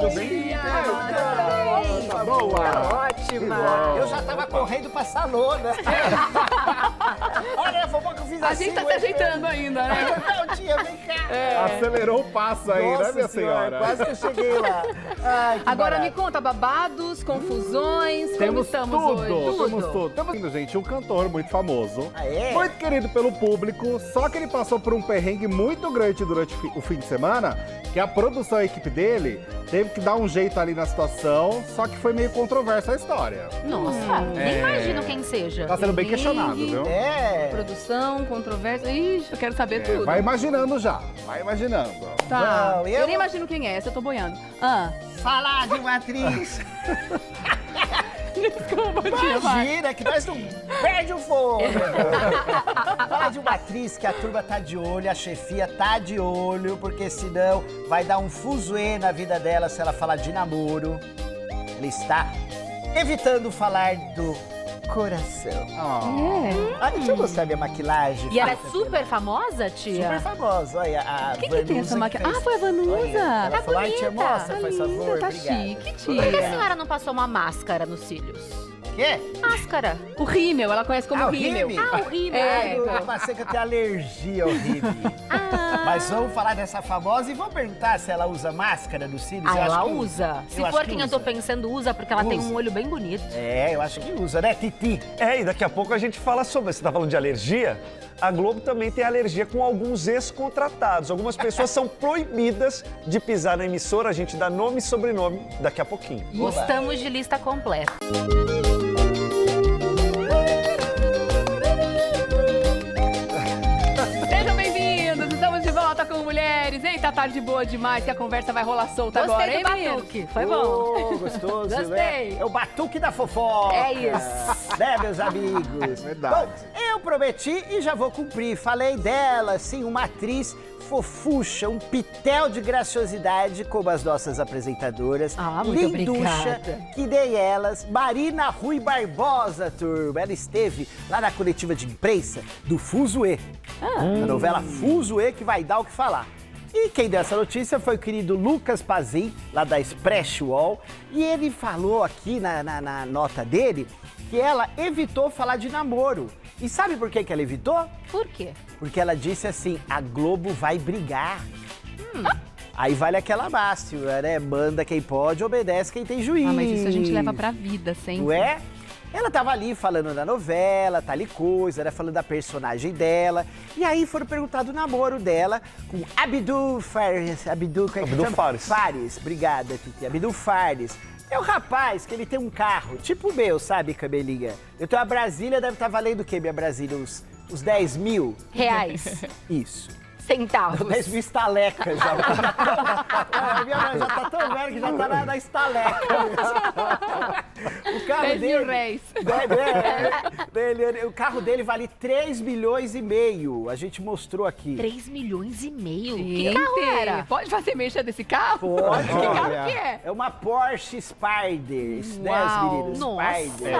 tudo bem? Tá boa. Ótima. Eu já tava correndo pra salona. Olha, a fofoca que eu fiz A assim. gente tá se ajeitando ainda, né? Não, tia, vem cá. Acelerou o passo aí, Nossa né, minha senhora? Quase que eu cheguei lá. Ai, que Agora barato. me conta, babados, confusões, como Temos estamos tudo, hoje? temos tudo. Temos, gente, um cantor muito famoso, Ah, é? muito querido pelo público, só que ele passou por um perrengue muito grande durante o fim de semana, que a produção e a equipe dele teve que dar um jeito ali na situação, só que foi meio controversa a história. Nossa, nem imagino quem seja. Tá sendo bem questionado, viu? É. Produção, controvérsia. Ixi, eu quero saber tudo. Vai imaginando já, vai imaginando. Tá. Não, eu nem imagino quem é, essa eu tô boiando. Falar de uma atriz. Desculpa, tia, vai. Imagina que nós não perde o fogo. Falar de uma atriz que a turma tá de olho, a chefia tá de olho, porque senão vai dar um fuzuê na vida dela se ela falar de namoro. Ela está evitando falar do coração. Ah, deixa eu mostrar minha maquilagem. E ela é feita super famosa, tia? Super famosa, olha, a Quem que tem essa Vanusa maquiagem? fez. Ah, foi a Vanusa. Olha, ela Tá falou, ai, tia, bonita. mostra, Tá faz linda, favor, tá obrigada. chique, Por que a tia. senhora não passou uma máscara nos cílios? Quê? Máscara. O rímel, ela conhece como Ah, o rímel. rímel? Ah, o rímel. É, Eu passei que eu tenho alergia ao rímel. Mas vamos falar dessa famosa e vamos perguntar se ela usa máscara nos cílios. Ah, Eu acho ela que usa. Se Eu acho for que quem eu usa. tô pensando, usa, porque ela tem Usa. um olho bem bonito. É, eu acho que usa, né, Titi? É, e daqui a pouco a gente fala sobre. Você tá falando de alergia? A Globo também tem alergia com alguns ex-contratados. Algumas pessoas são proibidas de pisar na emissora. A gente dá nome e sobrenome daqui a pouquinho. Estamos de lista completa. Sejam bem-vindos, estamos de volta com Mulheres. Eita, tarde boa demais, que a conversa vai rolar solta agora, Gostei hein, do meninos? batuque. Foi bom. Ô, gostoso, Gostei. né? É o batuque da fofoca. É isso. Né, meus amigos? Verdade. Bom, eu prometi e já vou cumprir. Falei dela, sim, uma atriz fofucha, um pitel de graciosidade, como as nossas apresentadoras. Ah, muito linducha, obrigada. que dei elas. Marina Rui Barbosa, turma. Ela esteve lá na coletiva de imprensa do Fuzuê. Na novela Fuzuê, que vai dar o que falar. E quem deu essa notícia foi o querido Lucas Pazin, lá da Express Wall. E ele falou aqui na nota dele que ela evitou falar de namoro. E sabe por que ela evitou? Por quê? Porque ela disse assim, a Globo vai brigar. Aí vale aquela máxima, né? Manda quem pode, obedece quem tem juízo. Ah, mas isso a gente leva pra vida sempre. Não é? Ela tava ali falando da novela, tal e coisa, né? Falando da personagem dela. E aí foram perguntar do namoro dela com Abdul Fares. Abdul Fares. Fares, obrigada, Titi. Abdul Fares. É o rapaz que ele tem um carro, tipo o meu, sabe, cabelinha? Eu tenho uma Brasília, deve estar valendo o quê, minha Brasília? Uns 10 mil? Reais. Isso. Centavos. 10 mil estalecas já. Minha mãe já tá tão velha que já tá na estaleca. O carro 10 mil dele... réis. O carro dele vale 3 milhões e meio. A gente mostrou aqui. 3 milhões e meio. Que Gente, carro era? pode fazer mexa desse carro? Pode. Que carro Olha. que é? É uma Porsche Spider. Né, Uau. meninos? Nossa. Spider.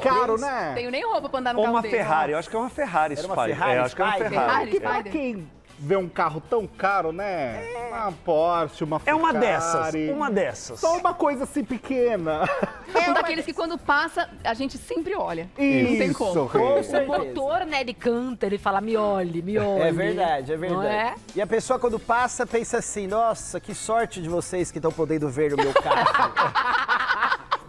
Caro, né? Tenho nem roupa pra andar no Ou carro uma dele. Ferrari. Eu acho que é uma Ferrari, Era uma Spider. Ferrari É, acho que é uma Spider? Ferrari. Ferrari, Pra Spider. quem vê um carro tão caro, né? Uma Porsche, uma É Ferrari. uma dessas. Uma dessas. Só uma coisa assim pequena. Um daqueles que quando passa, a gente sempre olha. Isso, Não tem como. Com O certeza. motor, né, ele canta, ele fala, me olhe, me olhe. É verdade, é verdade. Não é? E a pessoa quando passa pensa assim, nossa, que sorte de vocês que estão podendo ver o meu carro.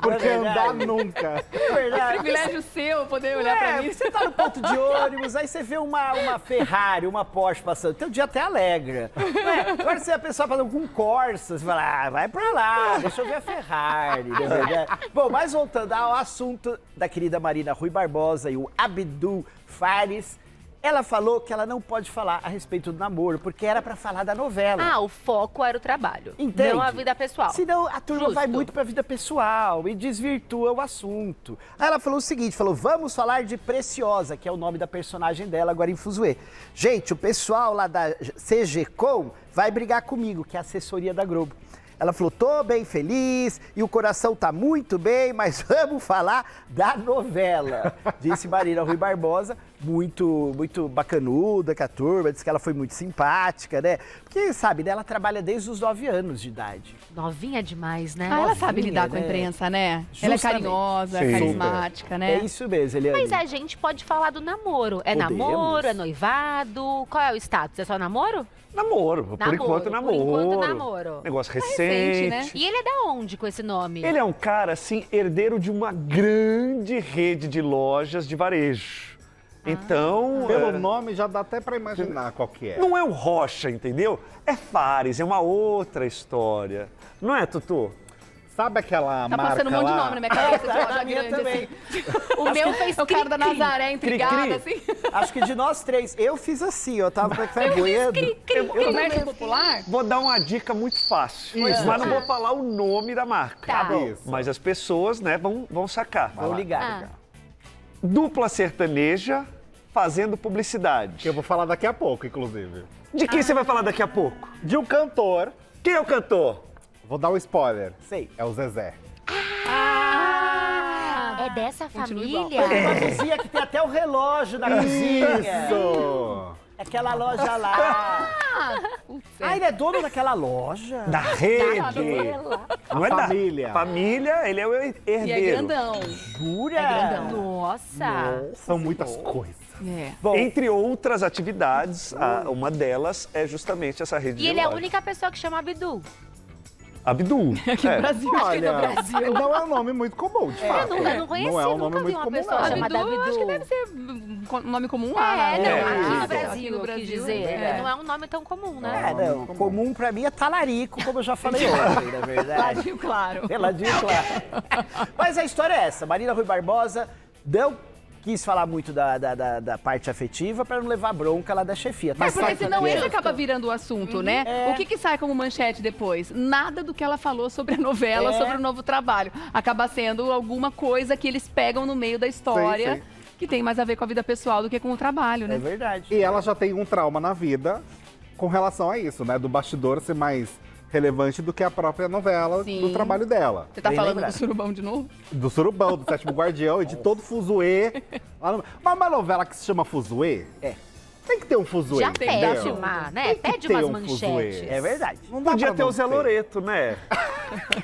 Porque É andar verdade. numa É verdade. Privilégio seu poder olhar pra mim. Você tá no ponto de ônibus, aí você vê uma Ferrari, uma Porsche passando. Teu dia até alegra. Ué, agora você vê a pessoa falando com um Corsa, você fala, ah, vai pra lá, deixa eu ver a Ferrari. Não é verdade? Bom, mas voltando ao assunto da querida Marina Rui Barbosa e o Abdul Fares, ela falou que ela não pode falar a respeito do namoro, porque era pra falar da novela. Ah, o foco era o trabalho, Entende? não a vida pessoal. Senão a turma Justo. vai muito pra vida pessoal e desvirtua o assunto. Aí ela falou o seguinte, vamos falar de Preciosa, que é o nome da personagem dela agora em Fuzuê. Gente, o pessoal lá da CGCom vai brigar comigo, que é a assessoria da Globo. Ela falou, tô bem feliz e o coração tá muito bem, mas vamos falar da novela, disse Marina Rui Barbosa, muito bacanuda com a turma, disse que ela foi muito simpática, né? Porque, sabe, né, ela trabalha desde os 9 anos de idade. Novinha demais, né? Ah, ela sabe Novinha, lidar com a né? imprensa, né? Ela é Justamente. carinhosa, Sim. carismática, né? É isso mesmo, Eliane. Mas a gente pode falar do namoro. É Podemos. namoro, é noivado? Qual é o status? É só namoro? Namoro, por Namoro, enquanto por namoro. enquanto, namoro. Negócio recente, recente. né? E ele é da onde com esse nome? Ele é um cara, assim, herdeiro de uma grande rede de lojas de varejo. Então, Pelo nome já dá até pra imaginar qual que é. não é um Rocha, entendeu? É Fares, é uma outra história. Não é, Tutu? Sabe aquela Tá marca passando um monte de lá? nome na minha cabeça, de loja Na minha grande, também. assim. O meu fez O cara da cri-cri. Nazaré intrigada, Cri-cri. assim. Acho que de nós 3, eu fiz assim, eu tava boiando. Comércio popular? Vou dar uma dica muito fácil, Isso. mas não vou falar o nome da marca. Tá. Isso. Mas as pessoas, né, vão sacar. Vou ligar. Ah. Dupla sertaneja fazendo publicidade. Que eu vou falar daqui a pouco, inclusive. De quem você vai falar daqui a pouco? De um cantor, Quem é o cantor? vou dar um spoiler. Sei. É o Zezé. É dessa Continua família? Uma vizinha que tem até o relógio na cozinha. Isso! Aquela loja lá. Ah, ele é dono daquela loja? Da rede. Não é família. da família, ele é o herdeiro. E é grandão. Jura? É grandão. Nossa. São muitas coisas. É. Bom, Entre outras atividades, uma delas é justamente essa rede E de ele é a lojas. única pessoa que chama Abdul. Abdul. Aqui no Brasil. Olha, não é um nome muito comum, de fato. Eu não conheci, Não é um nome nunca vi muito uma comum, pessoa não. chamada Abdul, Abdul. acho que deve ser um nome comum lá. É, né? não, É, aqui isso. no Brasil, Aqui no eu quis Brasil, dizer. é. Não é um nome tão comum, é, né? não. Comum pra mim é talarico, como eu já falei ontem, na verdade. Ladinho claro. Peladinho, claro. Mas a história é essa. Marina Rui Barbosa não quis falar muito da parte afetiva pra não levar bronca lá da chefia. Tá Mas porque certo senão que é. esse acaba virando o assunto, né? É. O que sai como manchete depois? Nada do que ela falou sobre a novela, É. sobre o novo trabalho. Acaba sendo alguma coisa que eles pegam no meio da história, Sim, que tem mais a ver com a vida pessoal do que com o trabalho, É né? verdade. E ela já tem um trauma na vida com relação a isso, né? Do bastidor ser mais relevante do que a própria novela, Sim. do trabalho dela. Você tá Bem falando lembrado. do surubão de novo? Do Surubão, do Sétimo Guardião e de todo fuzuê. Mas uma novela que se chama Fuzuê, tem que ter um fuzuê, Já entendeu? pede uma, né? Tem que Pede ter umas um manchetes. fuzuê. É verdade. Não dá Podia pra ter não o Zé Loreto, né?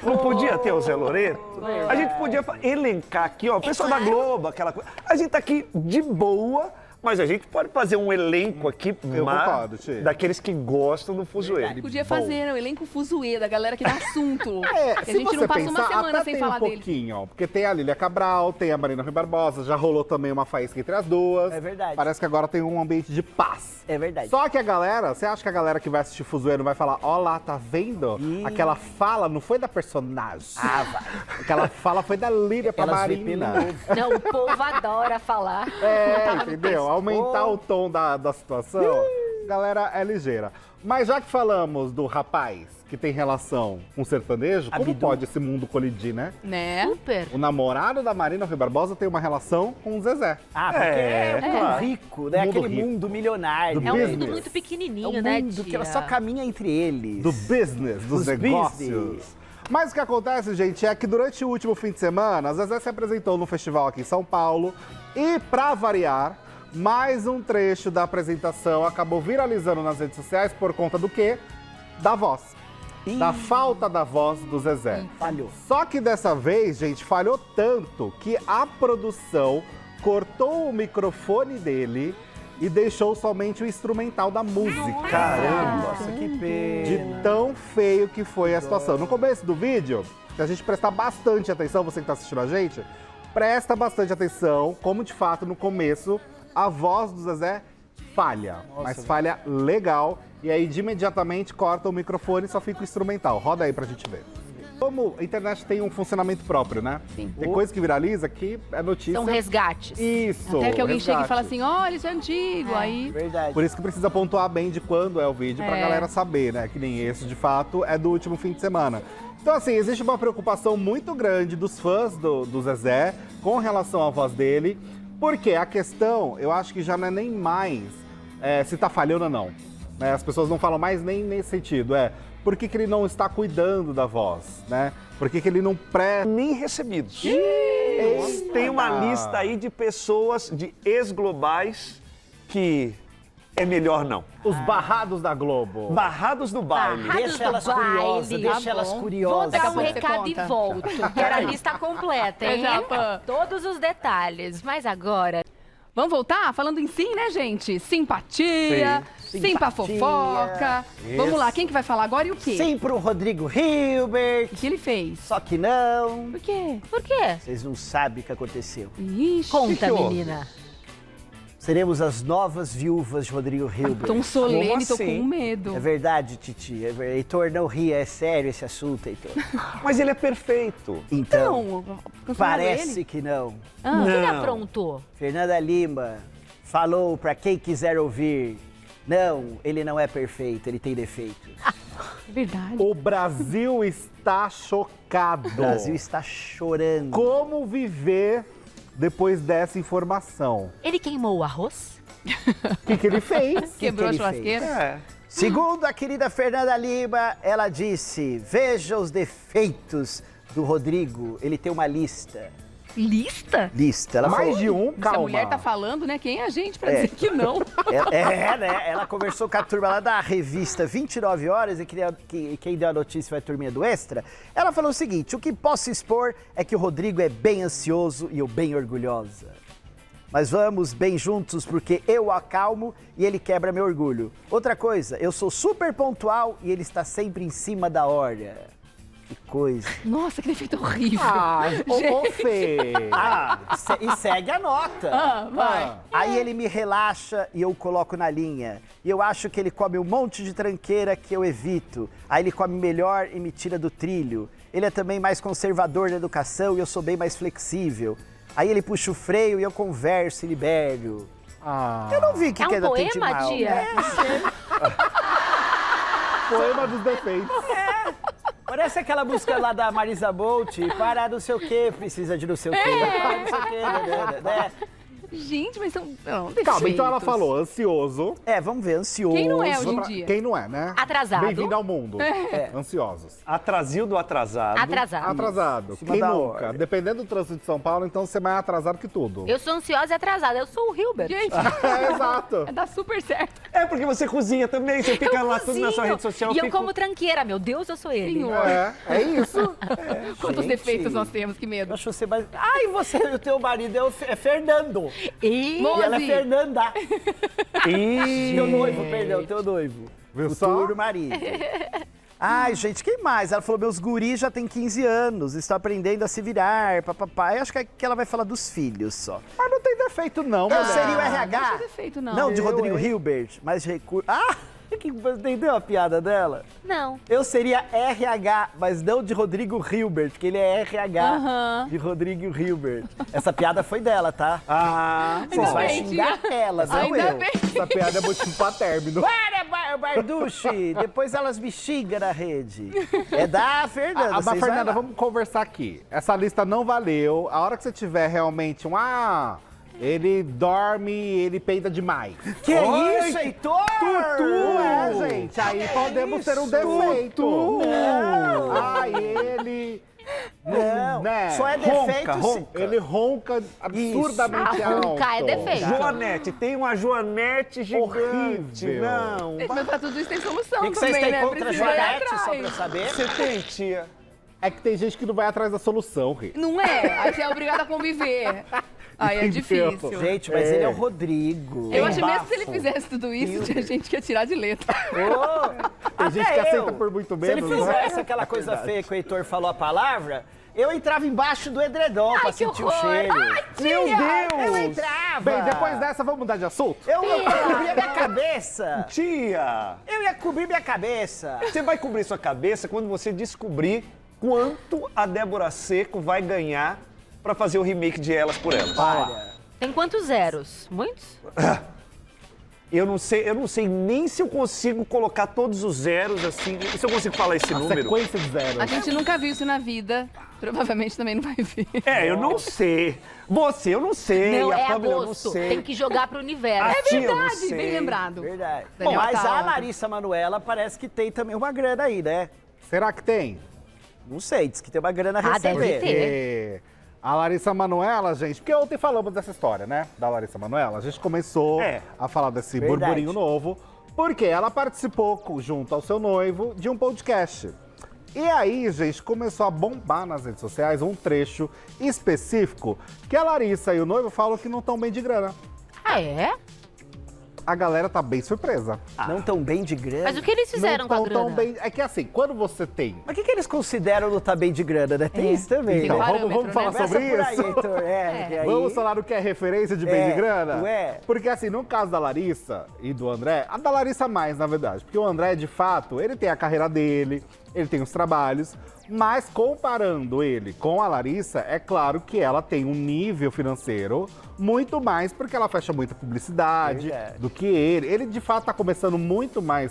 Não podia ter o Zé Loreto? A gente podia elencar aqui, ó, o pessoal da Globo, aquela coisa. A gente tá aqui de boa, mas a gente pode fazer um elenco aqui Eu concordo, Tchê. daqueles que gostam do Fuzuê. Podia fazer, né? O elenco fuzuê da galera que dá assunto. É, Que a se gente você não passa pensar, uma semana até sem tem falar um dele. pouquinho, ó, porque tem a Lília Cabral, tem a Marina Rui Barbosa, já rolou também uma faísca entre as duas. É verdade. Parece que agora tem um ambiente de paz. É verdade. Só que a galera, você acha que a galera que vai assistir Fuzuê não vai falar, ó lá, tá vendo? Ih. Aquela fala não foi da personagem. Ah, vai. Aquela fala foi da Lília pra Elas veem pelo Marina. ovo. Não, o povo adora falar. É, entendeu? Aumentar o tom da situação, galera é ligeira. Mas já que falamos do rapaz que tem relação com o sertanejo, como Abdul. pode esse mundo colidir, né? Né? Super. O namorado da Marina Rui Barbosa tem uma relação com o Zezé. Ah, porque é mundo claro. rico, né? Mundo Aquele rico. mundo milionário. Do É um business. mundo muito É pequenininho, um né, mundo que tia? ela só caminha entre eles. Do business, dos Dos negócios. business. Mas o que acontece, gente, é que durante o último fim de semana, a Zezé se apresentou no festival aqui em São Paulo e, pra variar, mais um trecho da apresentação acabou viralizando nas redes sociais por conta do quê? Da voz. Ih. Da falta da voz do Zezé. Falhou. Só que dessa vez, gente, falhou tanto que a produção cortou o microfone dele e deixou somente o instrumental da música. Caramba! Nossa, que pena. De tão feio que foi a situação. No começo do vídeo, se a gente prestar bastante atenção, você que está assistindo a gente, presta bastante atenção, como de fato no começo a voz do Zezé falha, mas falha legal. E aí de imediatamente corta o microfone e só fica o instrumental. Roda aí pra gente ver. Como a internet tem um funcionamento próprio, né? Sim. Tem coisa que viraliza que é notícia. São resgates. Isso. Até que alguém chega e resgate. fala assim, olha, isso é antigo. Aí Verdade. Por isso que precisa pontuar bem de quando é o vídeo pra É. galera saber, né? Que nem esse, de fato, é do último fim de semana. Então, assim, existe uma preocupação muito grande dos fãs do Zezé com relação à voz dele, porque a questão, eu acho que já não é nem mais se tá falhando ou não. Né? As pessoas não falam mais nem nesse sentido. por que ele não está cuidando da voz, né? Por que ele não presta... Nem recebidos. Tem uma lista aí de pessoas, de ex-globais, que é melhor não. Os barrados da Globo. Barrados no baile. Barrados Deixa do elas baile. curiosas, Tá deixa elas bom. Vou curiosas. dar um Você recado e conta. volto. Quero a lista completa, hein? Japa. Todos os detalhes. Mas agora... Vamos voltar? Falando em sim, né, gente? Simpatia, sim pra Simpatia. fofoca. Vamos lá, quem que vai falar agora e o quê? Sim pro Rodrigo Hilbert. O que ele fez? Só que não. Por quê? Por quê? Vocês não sabem o que aconteceu. Ixi. Conta, que houve? menina. Seremos as novas viúvas de Rodrigo Hilbert. Tom solene, Como tô assim? com medo. É verdade, Titi. Heitor, não ria. É sério esse assunto, Heitor. Mas ele é perfeito. Então, Não, cancelaram parece ele? que não. O que ele Não. aprontou? Fernanda Lima falou pra quem quiser ouvir. Não, ele não é perfeito, ele tem defeitos. É verdade. O Brasil está chocado. O Brasil está chorando. Como viver depois dessa informação? Ele queimou o arroz? O que ele fez? Quebrou a ele churrasqueira? É. Segundo a querida Fernanda Lima, ela disse: veja os defeitos do Rodrigo. Ele tem uma lista. Lista? Lista. Ela Mais falou- de um, Se calma. a mulher tá falando, né? Quem é a gente pra É. dizer que não? né? Ela conversou com a turma lá da revista 29 Horas, e quem deu a notícia foi a turminha do Extra. Ela falou o seguinte: o que posso expor é que o Rodrigo é bem ansioso e eu bem orgulhosa. Mas vamos bem juntos porque eu o acalmo e ele quebra meu orgulho. Outra coisa, eu sou super pontual e ele está sempre em cima da hora. Que coisa. Nossa, que defeito horrível. Ah, ô Fê. E segue a nota. Vai. Aí ele me relaxa e eu coloco na linha. E eu acho que ele come um monte de tranqueira que eu evito. Aí ele come melhor e me tira do trilho. Ele é também mais conservador na educação e eu sou bem mais flexível. Aí ele puxa o freio e eu converso e libero. Ah, Eu não vi que É um ainda tem de poema, mal. tia? É, poema dos defeitos. parece aquela música lá da Marisa Bolt, para não sei o quê, precisa de não sei o quê, para não sei o quê, né? Gente, mas são. Não, Calma, então ela defeitos. falou ansioso. É, vamos ver, ansioso. Quem não é hoje em dia? Quem não é, né? Atrasado. Bem-vindo ao mundo. Ansiosos. Atrasildo atrasado. Atrasado. Atrasado. Cima Quem da nunca? hora. Dependendo do trânsito de São Paulo, então você é mais atrasado que tudo. Eu sou ansiosa e atrasada. Eu sou o Hilbert. Gente, É, exato. dá super certo. É porque você cozinha também, você fica Eu lá tudo na sua cozinho. rede social. E eu fico- como tranqueira, meu Deus, eu sou ele. Senhor. É isso. Quantos gente. defeitos nós temos, que medo. Eu acho você mais... Ai, você, o teu marido é Fernando. E... Bom, E ela é Mozi. Fernanda. Ih, Teu noivo, perdão, teu noivo. Viu Futuro só? marido. Ai, gente, quem mais? Ela falou, meus guris já têm 15 anos, estão aprendendo a se virar, papapá. Eu acho que ela vai falar dos filhos só. Mas não tem defeito, não, Eu mulher. seria o Não RH. acho defeito, não. Não, de Eu, Rodrigo hein? Hilbert, mas de recurso... Ah, entendeu a piada dela? Não. Eu seria RH, mas não de Rodrigo Hilbert, porque ele é RH Aham. de Rodrigo Hilbert. Essa piada foi dela, tá? Ah, Vocês Ainda vão bem, xingar tia. ela, não Ainda eu. bem. Essa piada é motivo pra término. Para, Barducci! Depois elas me xingam na rede. É da Fernanda. Mas, vocês vai Fernanda, lá. vamos conversar aqui. Essa lista não valeu. A hora que você tiver realmente um... ele dorme, ele peida demais. Que isso, Heitor? É, gente, aí podemos ter um defeito. Não. Ele... Não, né? só é defeito se... ronca. Ele ronca absurdamente Isso. alto. Roncar é defeito. Joanete, tem uma Joanete gigante. Horrível. Não. Mas pra tudo isso tem solução O que vocês também, têm né? contra a Precisa ir Joanete, atrás. só pra eu saber? Você tem, tia? É que tem gente que não vai atrás da solução, Rê. Não é? Aí você é obrigado a conviver. Aí é Entendeu? difícil. Gente, mas ele é o Rodrigo. Eu Tem acho mesmo que se ele bafo. fizesse tudo isso, tinha gente que ia tirar de letra. Tem gente que aceita por muito Se ele menos, né? fizesse aquela coisa feia que o Heitor falou a palavra, eu entrava embaixo do edredom pra Ai, que sentir o horror. cheiro. Ai, Meu tia. Deus! Eu entrava! Bem, depois dessa, vamos mudar de assunto? Eu cobria minha cabeça! Tia, Eu ia cobrir minha cabeça! você vai cobrir sua cabeça quando você descobrir quanto a Débora Seco vai ganhar pra fazer o remake de Elas por Elas. Para! Tem quantos zeros? Muitos? Eu não sei nem se eu consigo colocar todos os zeros assim. Se eu consigo falar esse número. Sequência de zeros. A gente nunca viu isso na vida. Provavelmente também não vai ver. Eu não sei. Você, eu não sei. Não, a é Pamela, eu não agosto. sei. Tem que jogar pro universo. A tia, eu não Verdade, sei. bem lembrado. Verdade. Daniel Mas tá a lá. Larissa Manoela parece que tem também uma grana aí, né? Será que tem? Não sei, diz que tem uma grana a Ah, deve receber. ter. A Larissa Manoela, gente, porque ontem falamos dessa história, né? Da Larissa Manoela. A gente começou a falar desse Verdade. burburinho novo, porque ela participou, junto ao seu noivo, de um podcast. E aí, gente, começou a bombar nas redes sociais um trecho específico que a Larissa e o noivo falam que não estão bem de grana. Ah, é? A galera tá bem surpresa. Não tão bem de grana. Mas o que eles fizeram não com a tão grana? tão bem. É que assim, quando você tem. Mas o que eles consideram não tá bem de grana, né? Tem isso também, Então, né? vamos falar Começa sobre por aí, isso? Heitor. Que aí- Vamos falar o que é referência de bem de grana? ué. Porque assim, no caso da Larissa e do André, a da Larissa mais, na verdade. Porque o André, de fato, ele tem a carreira dele, ele tem os trabalhos, mas comparando ele com a Larissa, é claro que ela tem um nível financeiro muito mais, porque ela fecha muita publicidade Verdade. do que ele. Ele, de fato, tá começando muito mais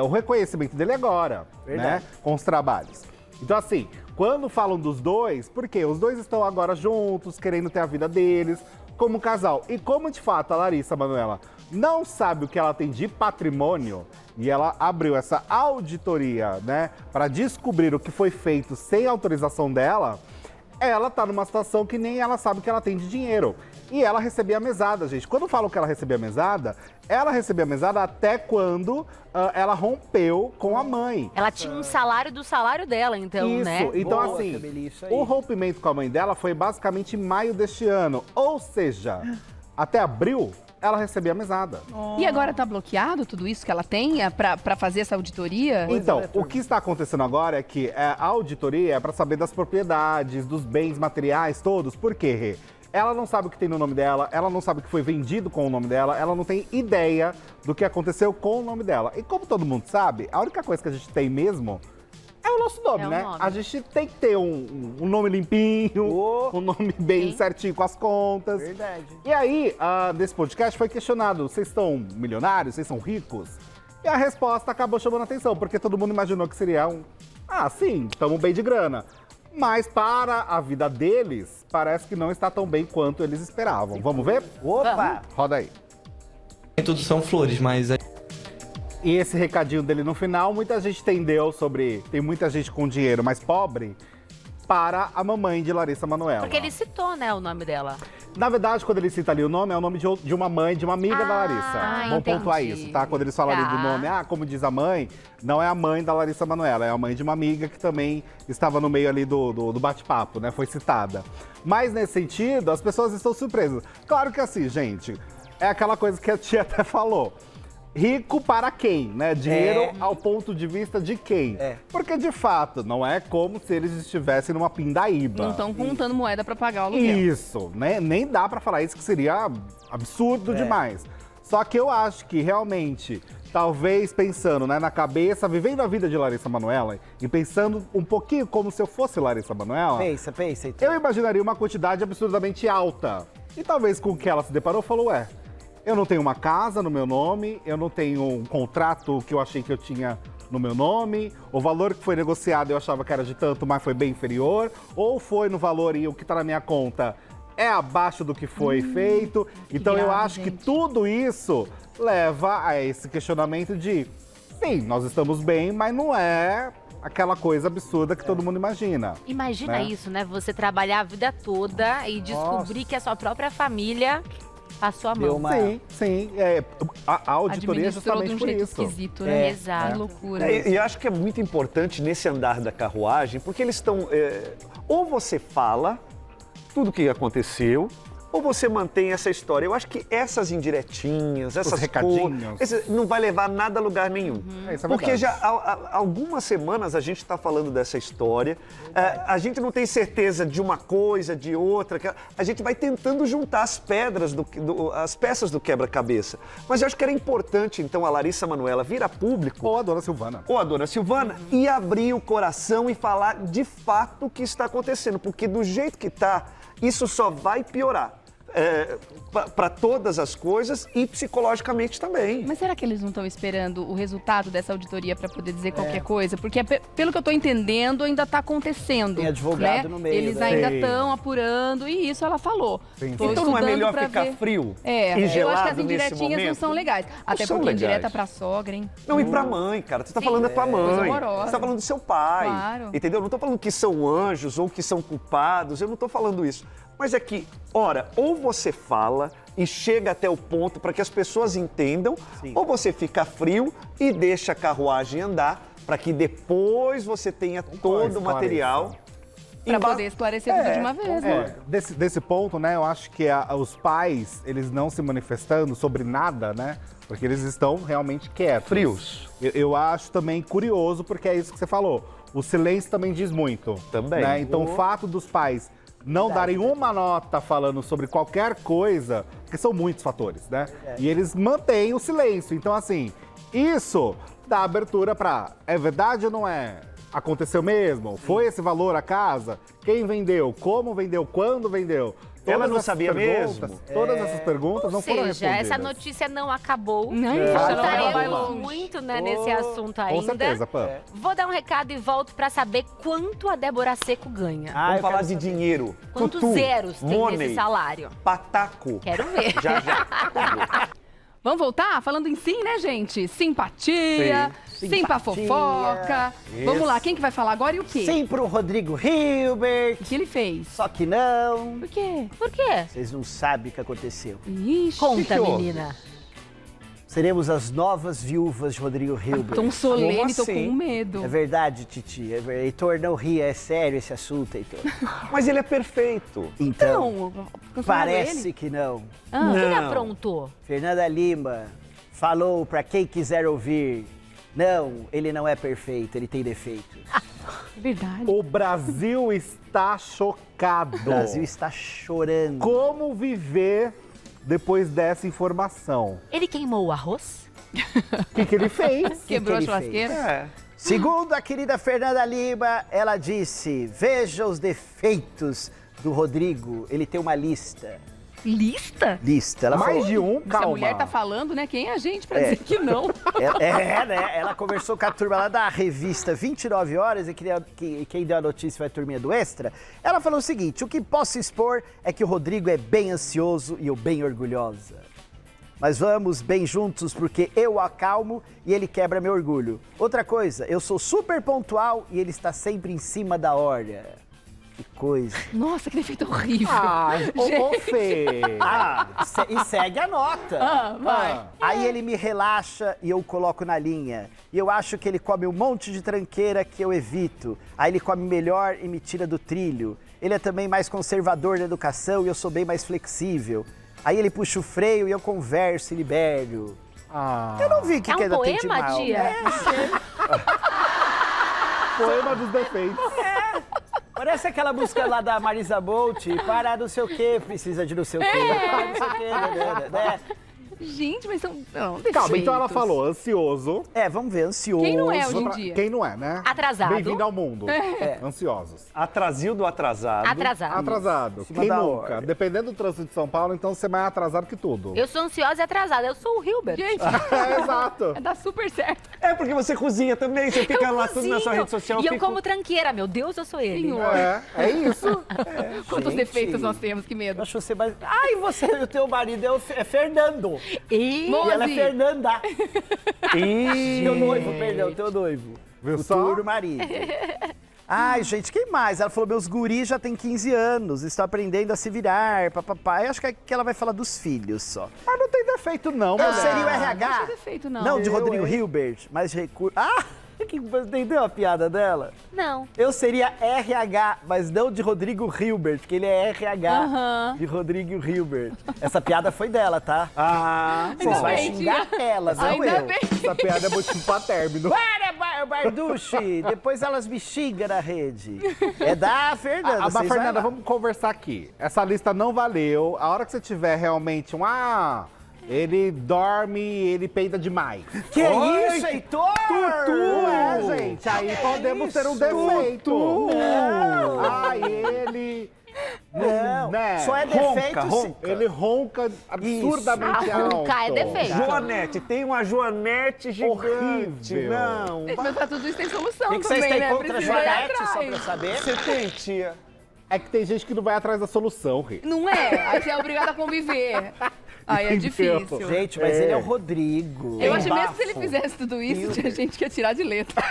o reconhecimento dele agora, né? Verdade. Com os trabalhos. Então, assim, quando falam dos dois, porque os dois estão agora juntos, querendo ter a vida deles, como casal. E como, de fato, a Larissa Manoela não sabe o que ela tem de patrimônio, e ela abriu essa auditoria, né, para descobrir o que foi feito sem autorização dela, ela tá numa situação que nem ela sabe o que ela tem de dinheiro. E ela recebia a mesada, gente. Quando falam que ela recebia a mesada até quando ela rompeu com a mãe. Ela tinha um salário do salário dela, então, Isso, né? então Boa, assim, Camille, isso aí. o rompimento com a mãe dela foi basicamente em maio deste ano. Ou seja, até abril, ela recebia a mesada. E agora tá bloqueado tudo isso que ela tem pra fazer essa auditoria? Então, o que está acontecendo agora é que a auditoria é para saber das propriedades, dos bens materiais todos. Por quê, Rê? Ela não sabe o que tem no nome dela, ela não sabe o que foi vendido com o nome dela, ela não tem ideia do que aconteceu com o nome dela. E como todo mundo sabe, a única coisa que a gente tem mesmo é o nosso nome, É o né? nome. A gente tem que ter um nome limpinho, um nome bem Sim. certinho com as contas. Verdade. E aí, nesse podcast foi questionado, vocês estão milionários, vocês são ricos? E a resposta acabou chamando a atenção, porque todo mundo imaginou que seria sim, estamos bem de grana. Mas para a vida deles, parece que não está tão bem quanto eles esperavam. Vamos ver? Opa! Roda aí. Nem tudo são flores, mas E esse recadinho dele no final, muita gente entendeu sobre... Tem muita gente com dinheiro mais pobre para a mamãe de Larissa Manoela. Porque ele citou, né, o nome dela. Na verdade, quando ele cita ali o nome, é o nome de uma mãe, de uma amiga da Larissa. Vamos entendi. pontuar isso, tá? Quando eles falam ali do Tá. nome, como diz a mãe, não é a mãe da Larissa Manoela, é a mãe de uma amiga que também estava no meio ali do bate-papo, né? Foi citada. Mas nesse sentido, as pessoas estão surpresas. Claro que assim, gente, é aquela coisa que a tia até falou. Rico para quem, né? Dinheiro ao ponto de vista de quem? Porque, de fato, não é como se eles estivessem numa pindaíba. Não estão contando moeda pra pagar o aluguel. Isso, né? Nem dá pra falar isso, que seria absurdo demais. Só que eu acho que realmente, talvez pensando, né, na cabeça, vivendo a vida de Larissa Manoela e pensando um pouquinho como se eu fosse Larissa Manoela, Pensa, Heitor. eu imaginaria uma quantidade absurdamente alta. E talvez com o que ela se deparou, falou, eu não tenho uma casa no meu nome, eu não tenho um contrato que eu achei que eu tinha no meu nome, o valor que foi negociado eu achava que era de tanto, mas foi bem inferior, ou foi no valor e o que tá na minha conta é abaixo do que foi feito. Então eu grave, acho que gente. tudo isso leva a esse questionamento de, sim, nós estamos bem, mas não é aquela coisa absurda que todo mundo imagina. Imagina Né? isso, né? Você trabalhar a vida toda e descobrir que a sua própria família passou a mão. Deu uma- Sim, a auditoria é Administrou de justamente um por jeito isso. esquisito, né? Exato. Que loucura. E acho que é muito importante nesse andar da carruagem, porque eles estão. Ou você fala tudo o que aconteceu, ou você mantém essa história. Eu acho que essas indiretinhas, essas recadinhos. não vai levar nada a lugar nenhum. Isso é Porque verdade. já há algumas semanas a gente está falando dessa história, a gente não tem certeza de uma coisa, de outra, a gente vai tentando juntar as pedras, as peças do quebra-cabeça. Mas eu acho que era importante, então, a Larissa Manoela vir a público Ou a dona Silvana. ou a dona Silvana e abrir o coração e falar de fato o que está acontecendo, porque do jeito que está, isso só vai piorar. para todas as coisas e psicologicamente também. Mas será que eles não estão esperando o resultado dessa auditoria para poder dizer qualquer coisa? Porque, pelo que eu tô entendendo, ainda tá acontecendo. Tem advogado né? no meio, Eles né? ainda Sim. estão apurando, e isso ela falou. Sim, Tô sim. Então não é estudando melhor pra ficar ver. frio É, e eu acho que gelado as nesse indiretinhas não momento? são legais. Até são porque legais. indireta pra sogra, hein? Não, e pra mãe, cara. Você tá Sim. falando da tua Coisa mãe. horrorosa. Você tá falando do seu pai. Claro. Entendeu? Eu não tô falando que são anjos ou que são culpados. Eu não tô falando isso. Mas é que, ora, ou você fala e chega até o ponto para que as pessoas entendam, ou você fica frio e deixa a carruagem andar para que depois você tenha todo o material. Pra poder esclarecer tudo de uma vez, né? Desse ponto, né, eu acho que os pais, eles não se manifestando sobre nada, né? Porque eles estão realmente quietos. Frios. Eu acho também curioso, porque é isso que você falou. O silêncio também diz muito. Também. Né? Então, o fato dos pais não darem uma nota falando sobre qualquer coisa, porque são muitos fatores, né? E eles mantêm o silêncio. Então, assim, isso dá abertura pra, é verdade ou não é? Aconteceu mesmo? Foi esse valor a casa? Quem vendeu? Como vendeu? Quando vendeu? Ela Todas não essas sabia perguntas- mesmo? Todas essas perguntas não foram Ou seja, respondidas. essa notícia não acabou. Não, ela vai Voltaremos longe. muito né, nesse assunto ainda. Com certeza, Pam. Vou dar um recado e volto pra saber quanto a Débora Seco ganha. Vamos eu falar quero de saber. dinheiro. Quantos Tutu, zeros tem money, nesse salário? Pataco. Quero ver. Já, já. Vamos voltar? Falando em sim, né, gente? Simpatia, sim pra Simpatia. fofoca. Vamos lá, quem que vai falar agora e o quê? Sim pro Rodrigo Hilbert. O que ele fez? Só que não. Por quê? Por quê? Vocês não sabem o que aconteceu. Ixi, Conta, que houve? menina. Seremos as novas viúvas de Rodrigo Hilbert. tão solene, tô assim? com medo. É verdade, Titi. É verdade. Heitor, não ria. É sério esse assunto, Heitor. Mas ele é perfeito. Então, Não, cancelaram parece ele? que não. O que ele aprontou? Fernanda Lima falou pra quem quiser ouvir. Não, ele não é perfeito, ele tem defeito. Verdade. O Brasil está chocado. O Brasil está chorando. Como viver depois dessa informação? Ele queimou o arroz? O que ele fez? Quebrou a ele churrasqueira? É. Segundo a querida Fernanda Lima, ela disse: veja os defeitos do Rodrigo. Ele tem uma lista. Lista? Ela Mais falou- de um? Se Calma. a mulher tá falando, né? Quem é a gente pra dizer que não? Né? Ela conversou com a turma lá da revista 29 Horas, e quem deu a notícia foi a turminha do Extra. Ela falou o seguinte: o que posso expor é que o Rodrigo é bem ansioso e eu bem orgulhosa. Mas vamos bem juntos porque eu o acalmo e ele quebra meu orgulho. Outra coisa, eu sou super pontual e ele está sempre em cima da hora. Que coisa. Nossa, que defeito horrível. Ô, Fê. E segue a nota. Vai. Aí ele me relaxa e eu coloco na linha. E eu acho que ele come um monte de tranqueira que eu evito. Aí ele come melhor e me tira do trilho. Ele é também mais conservador na educação e eu sou bem mais flexível. Aí ele puxa o freio e eu converso e libero. Eu não vi o que É um ainda tem de poema, mal. tia? Poema dos defeitos. Parece aquela música lá da Marisa Bolt, para não sei o quê, precisa de não sei o quê. Não sei o quê, né? Gente, mas são. Não, Calma, então ela defeitos. falou ansioso. Vamos ver, ansioso. Quem não é hoje em dia? Quem não é, né? Atrasado. Bem-vindo ao mundo. Ansiosos. Atrasildo atrasado. Atrasado. Atrasado. Cima Quem da nunca? hora. Dependendo do trânsito de São Paulo, então você é mais atrasado que tudo. Eu sou ansiosa e atrasada. Eu sou o Hilbert. Gente, É, exato. dá super certo. É porque você cozinha também, você fica lá tudo na sua rede social. E eu fico- como tranqueira, meu Deus, eu sou ele. Senhor. É isso. Quantos gente. defeitos nós temos, que Eu medo. acho você mais... Ai, você, o teu marido é Fernando. E... E ela é Mozi. Fernanda. Ih, Teu noivo, perdão, teu noivo. Viu só? Futuro marido. Ai, gente, quem mais? Ela falou, meus guris já têm 15 anos, estão aprendendo a se virar, papapá. Eu acho que ela vai falar dos filhos só. Mas não tem defeito, não, Eu mulher. seria o Não RH. acho defeito, não. de Eu, Rodrigo hein? Hilbert, mais recurso. Ah, que, entendeu a piada dela? Não. Eu seria RH, mas não de Rodrigo Hilbert, porque ele é RH Aham. de Rodrigo Hilbert. Essa piada foi dela, tá? Ah, Vocês vão bem, xingar ela, não Ainda eu. bem. Essa piada é motivo pra término. Para, Barducci! Depois elas me xingam na rede. É da Fernanda. Mas, vocês vai Fernanda, lá. vamos conversar aqui. Essa lista não valeu. A hora que você tiver realmente ele dorme, ele peida demais. Que isso, Heitor? Gente, aí podemos ter um defeito. Ele Não, né? só é Ronca, defeito se... ronca. Ele ronca absurdamente A ronca é alto. defeito. Joanete, tem uma Joanete gigante. Horrível. Não. Mas pra tudo isso tem solução O que vocês também, têm né? contra a Precisa ir Joanete, só atrás. pra saber? Você tem, tia? É que tem gente que não vai atrás da solução, Rê. Não é? Aí você é obrigado a conviver. Aí é Entendeu? difícil. Gente, mas ele é o Rodrigo. Eu acho que mesmo bafo. se ele fizesse tudo isso, tinha gente que ia tirar de letra.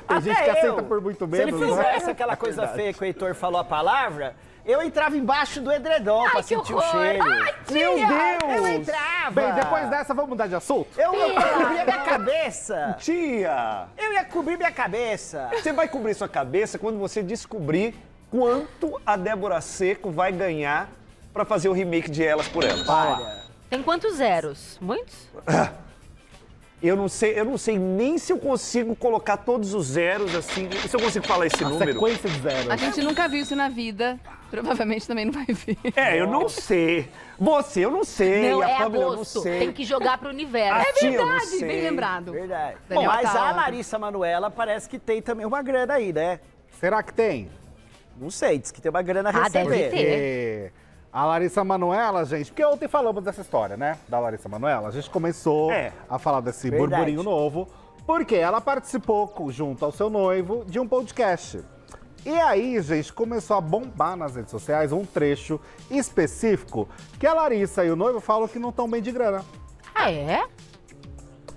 Tem gente que aceita por muito Se ele menos, né? fizesse aquela coisa feia que o Heitor falou a palavra, eu entrava embaixo do edredom pra Ai, que sentir o horror. cheiro. Ai, Meu tia! Deus! Eu entrava! Bem, depois dessa, vamos mudar de assunto? Eu cobria minha cabeça! Tia! Eu ia cobrir minha cabeça! Você vai cobrir sua cabeça quando você descobrir quanto a Débora Seco vai ganhar pra fazer o remake de Elas por Elas. Para! Tem quantos zeros? Muitos? Eu não sei nem se eu consigo colocar todos os zeros assim. Se eu consigo falar esse A número. sequência de zeros. A gente nunca viu isso na vida. Provavelmente também não vai ver. É, eu não sei. Você, eu não sei. Não, a é Pamela, eu não agosto. sei. Tem que jogar pro universo. Ah, tia, eu não Verdade, sei. bem lembrado. Verdade. Daniel Mas tá a alto. Larissa Manoela parece que tem também uma grana aí, né? Será que tem? Não sei, diz que tem uma grana a Ah, deve receber. ter. A Larissa Manoela, gente, porque ontem falamos dessa história, né? Da Larissa Manoela. A gente começou a falar desse Verdade. burburinho novo, porque ela participou, junto ao seu noivo, de um podcast. E aí, gente, começou a bombar nas redes sociais um trecho específico que a Larissa e o noivo falam que não estão bem de grana. Ah, é?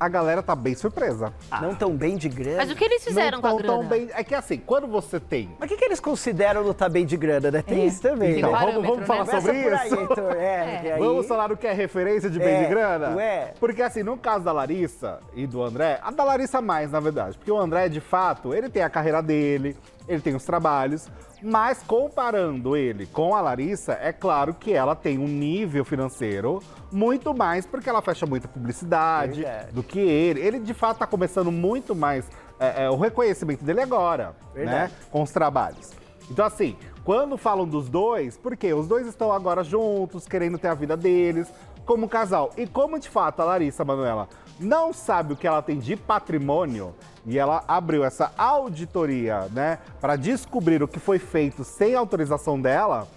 A galera tá bem surpresa. Não tão bem de grana. Mas o que eles fizeram não com a tão grana? bem. É que assim, quando você tem. Mas o que eles consideram não tá bem de grana, né? Tem isso também. Então, né? parâmetro, vamos né? falar Começa sobre por aí, isso? Heitor. E aí... Vamos falar o que é referência de bem É, de grana? ué. Porque assim, no caso da Larissa e do André, a da Larissa mais, na verdade. Porque o André, de fato, ele tem a carreira dele, ele tem os trabalhos, mas comparando ele com a Larissa, é claro que ela tem um nível financeiro muito mais, porque ela fecha muita publicidade Verdade. do que ele. Ele, de fato, tá começando muito mais o reconhecimento dele agora, né? Verdade. Com os trabalhos. Então, assim, quando falam dos dois, porque os dois estão agora juntos, querendo ter a vida deles, como casal. E como, de fato, a Larissa Manoela não sabe o que ela tem de patrimônio, e ela abriu essa auditoria, né, para descobrir o que foi feito sem autorização dela,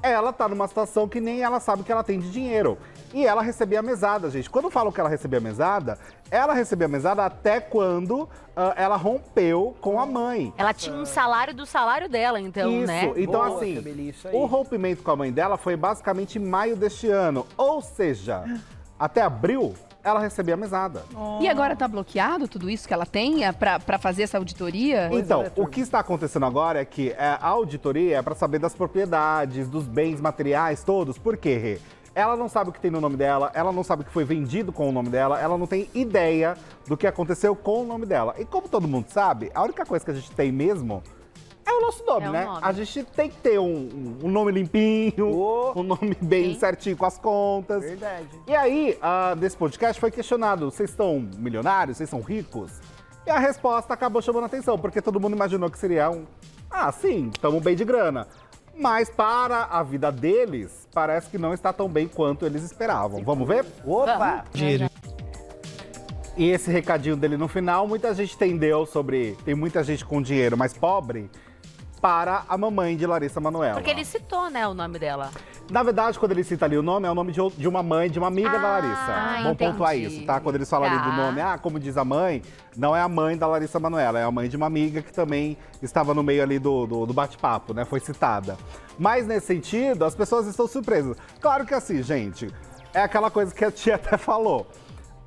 ela tá numa situação que nem ela sabe o que ela tem de dinheiro. E ela recebia mesada, gente. Quando eu falo que ela recebia mesada, ela recebia mesada até quando ela rompeu com a mãe. Ela tinha um salário do salário dela, então, Isso, né? então Boa, assim, Camille, isso aí. o rompimento com a mãe dela foi basicamente em maio deste ano. Ou seja, até abril, ela recebia mesada. E agora tá bloqueado tudo isso que ela tem pra fazer essa auditoria? Então, o que está acontecendo agora é que a auditoria é para saber das propriedades, dos bens materiais todos. Por quê, Rê? Ela não sabe o que tem no nome dela, ela não sabe o que foi vendido com o nome dela, ela não tem ideia do que aconteceu com o nome dela. E como todo mundo sabe, a única coisa que a gente tem mesmo é o nosso nome, É o né? nome. A gente tem que ter um nome limpinho, um nome bem Sim. certinho com as contas. Verdade. E aí, nesse podcast foi questionado, vocês estão milionários, vocês são ricos? E a resposta acabou chamando a atenção, porque todo mundo imaginou que seria sim, estamos bem de grana. Mas para a vida deles, parece que não está tão bem quanto eles esperavam. Vamos ver? Opa! Dinheiro. E esse recadinho dele no final, muita gente entendeu sobre... Tem muita gente com dinheiro mais pobre para a mamãe de Larissa Manoela. Porque ele citou, né, o nome dela. Na verdade, quando ele cita ali o nome, é o nome de uma mãe, de uma amiga da Larissa. Vamos entendi. pontuar isso, tá? Quando eles falam ali do Tá. nome, como diz a mãe, não é a mãe da Larissa Manoela, é a mãe de uma amiga que também estava no meio ali do bate-papo, né? Foi citada. Mas nesse sentido, as pessoas estão surpresas. Claro que assim, gente, é aquela coisa que a tia até falou.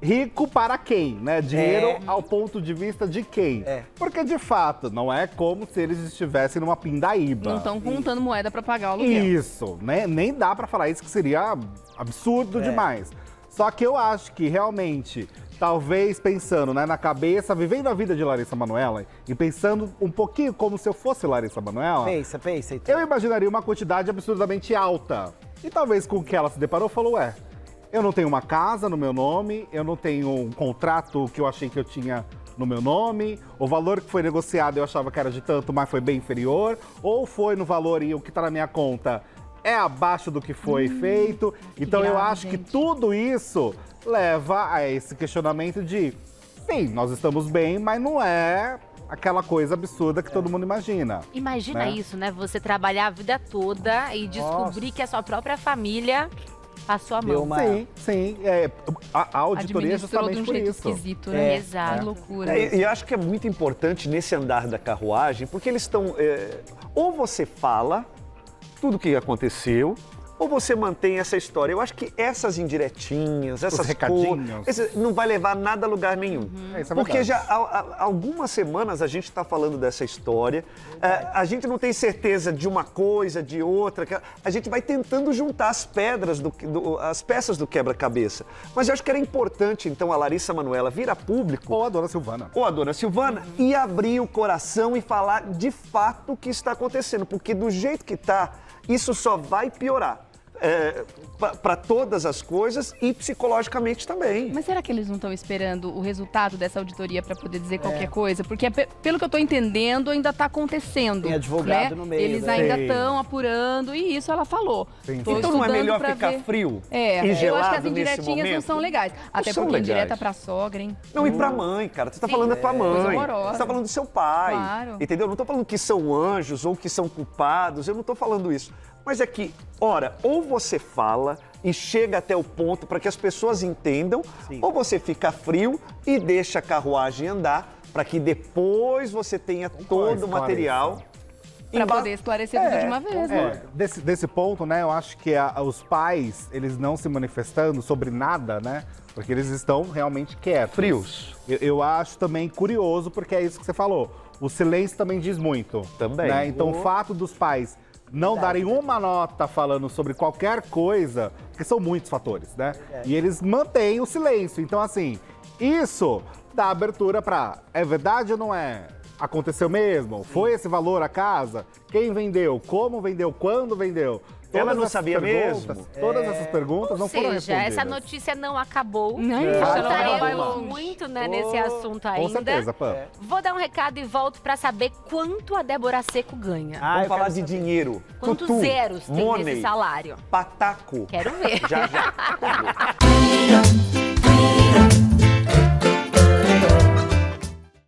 Rico para quem, né? Dinheiro ao ponto de vista de quem? É. Porque, de fato, não é como se eles estivessem numa pindaíba. Não estão contando moeda pra pagar o aluguel. Isso, né? Nem dá pra falar isso, que seria absurdo demais. Só que eu acho que realmente, talvez pensando, né, na cabeça, vivendo a vida de Larissa Manoela e pensando um pouquinho como se eu fosse Larissa Manoela, Pensa, Heitor. eu imaginaria uma quantidade absurdamente alta. E talvez com o que ela se deparou, falou, eu não tenho uma casa no meu nome, eu não tenho um contrato que eu achei que eu tinha no meu nome, o valor que foi negociado eu achava que era de tanto, mas foi bem inferior, ou foi no valor e o que tá na minha conta é abaixo do que foi feito. Então eu grave, acho que gente. tudo isso leva a esse questionamento de, sim, nós estamos bem, mas não é aquela coisa absurda que todo mundo imagina. Imagina né? isso, né? Você trabalhar a vida toda e descobrir que a sua própria família passou a Deu mão. uma- Sim. A auditoria é Administrou de justamente um por jeito isso. esquisito, né? Exato. Que loucura. E acho que é muito importante nesse andar da carruagem, porque eles estão. Ou você fala tudo o que aconteceu, ou você mantém essa história. Eu acho que essas indiretinhas, essas recadinhos. não vai levar nada a lugar nenhum. Isso é Porque verdade. já há algumas semanas a gente está falando dessa história, a gente não tem certeza de uma coisa, de outra, a gente vai tentando juntar as pedras, as peças do quebra-cabeça. Mas eu acho que era importante, então, a Larissa Manoela vir a público Ou a dona Silvana. ou a dona Silvana e abrir o coração e falar de fato o que está acontecendo, porque do jeito que está, isso só vai piorar para todas as coisas e psicologicamente também. Mas será que eles não estão esperando o resultado dessa auditoria para poder dizer qualquer coisa? Porque, pelo que eu estou entendendo, ainda está acontecendo. Tem advogado né? no meio, Eles né? ainda Sim. estão apurando, e isso ela falou. Sim, Tô sim. Então não é estudando melhor pra ficar ver. frio É, e eu acho que gelado as nesse indiretinhas não momento? são legais. Até são porque legais. indireta pra sogra, hein? Não, e pra mãe, cara. Você tá falando da tua coisa mãe. horrorosa. Você tá falando do seu pai. Claro. Entendeu? Eu não tô falando que são anjos ou que são culpados. Eu não tô falando isso. Mas é que, ora, ou você fala e chega até o ponto para que as pessoas entendam, ou você fica frio e deixa a carruagem andar para que depois você tenha todo o material. Pra poder esclarecer tudo de uma vez, né? Desse ponto, né, eu acho que os pais, eles não se manifestando sobre nada, né, porque eles estão realmente quietos. Frios. Eu acho também curioso, porque é isso que você falou. O silêncio também diz muito. Também. Né? Então, o fato dos pais não darem uma nota falando sobre qualquer coisa, porque são muitos fatores, né? E eles mantêm o silêncio. Então, assim, isso dá abertura pra, é verdade ou não é? Aconteceu mesmo? Foi esse valor a casa? Quem vendeu? Como vendeu? Quando vendeu? Ela não essas sabia perguntas, mesmo? Todas essas perguntas não Ou foram seja, respondidas. essa notícia não acabou. Não, Voltaremos vai longe. muito nesse assunto Com ainda. certeza, Pam. Vou dar um recado e volto pra saber quanto a Débora Seco ganha. Vamos eu falar quero de saber. dinheiro. Quantos Tutu, zeros tem money, nesse salário? pataco. Quero ver. Já.